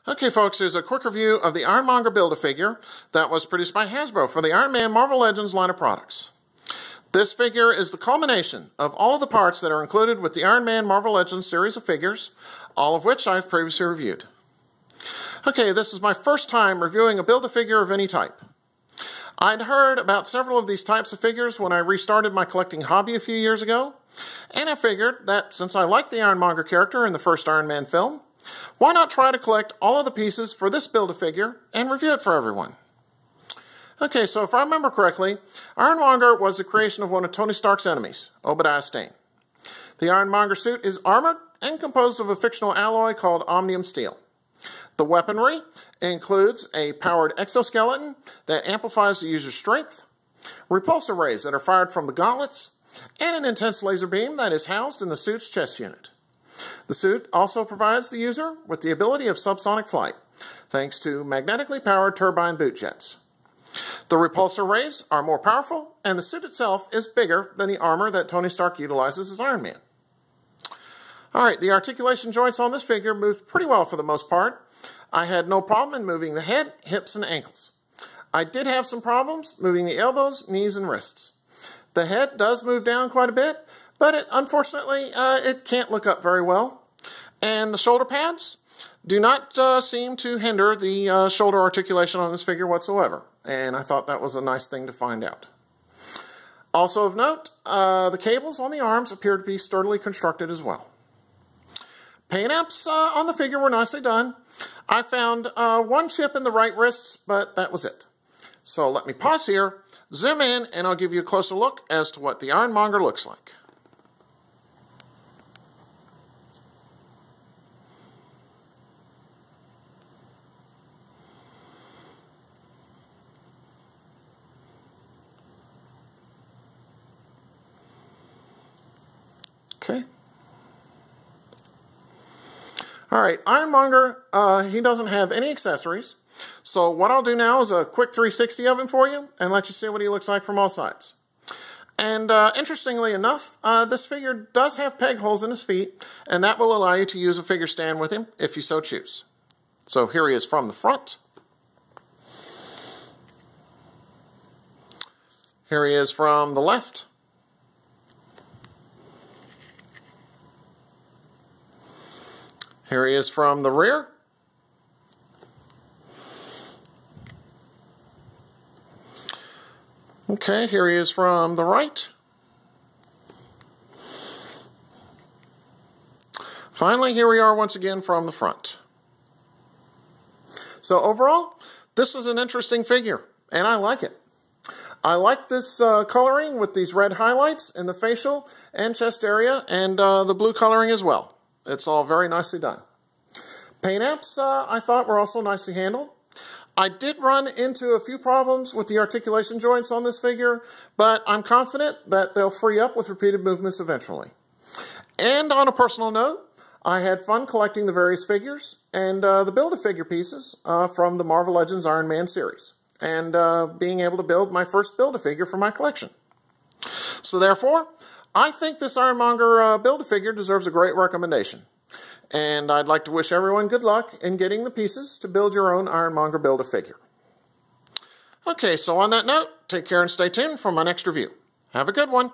Okay, folks, here's a quick review of the Iron Monger Build-A-Figure that was produced by Hasbro for the Iron Man Marvel Legends line of products. This figure is the culmination of all of the parts that are included with the Iron Man Marvel Legends series of figures, all of which I've previously reviewed. Okay, this is my first time reviewing a Build-A-Figure of any type. I'd heard about several of these types of figures when I restarted my collecting hobby a few years ago, and I figured that since I liked the Iron Monger character in the first Iron Man film, why not try to collect all of the pieces for this Build-A-Figure and review it for everyone? Okay, so if I remember correctly, Iron Monger was the creation of one of Tony Stark's enemies, Obadiah Stane. The Iron Monger suit is armored and composed of a fictional alloy called omnium steel. The weaponry includes a powered exoskeleton that amplifies the user's strength, repulsor rays that are fired from the gauntlets, and an intense laser beam that is housed in the suit's chest unit. The suit also provides the user with the ability of subsonic flight, thanks to magnetically powered turbine boot jets. The repulsor rays are more powerful, and the suit itself is bigger than the armor that Tony Stark utilizes as Iron Man. Alright, the articulation joints on this figure moved pretty well for the most part. I had no problem in moving the head, hips, and ankles. I did have some problems moving the elbows, knees, and wrists. The head does move down quite a bit, but unfortunately, it can't look up very well. And the shoulder pads do not seem to hinder the shoulder articulation on this figure whatsoever. And I thought that was a nice thing to find out. Also of note, the cables on the arms appear to be sturdily constructed as well. Paint apps on the figure were nicely done. I found one chip in the right wrist, but that was it. So let me pause here, zoom in, and I'll give you a closer look as to what the Iron Monger looks like. Okay. Alright, Iron Monger, he doesn't have any accessories. So what I'll do now is a quick 360 of him for you and let you see what he looks like from all sides. And interestingly enough, this figure does have peg holes in his feet, and that will allow you to use a figure stand with him if you so choose. So here he is from the front. Here he is from the left. Here he is from the rear. Okay, here he is from the right. Finally, here we are once again from the front. So overall, this is an interesting figure, and I like it. I like this coloring with these red highlights in the facial and chest area, and the blue coloring as well. It's all very nicely done. Paint apps, I thought, were also nicely handled. I did run into a few problems with the articulation joints on this figure, but I'm confident that they'll free up with repeated movements eventually. And on a personal note, I had fun collecting the various figures and the Build-A-Figure pieces from the Marvel Legends Iron Man series, and being able to build my first Build-A-Figure for my collection. So therefore, I think this Iron Monger Build-A-Figure deserves a great recommendation. And I'd like to wish everyone good luck in getting the pieces to build your own Iron Monger Build-A-Figure. Okay, so on that note, take care and stay tuned for my next review. Have a good one.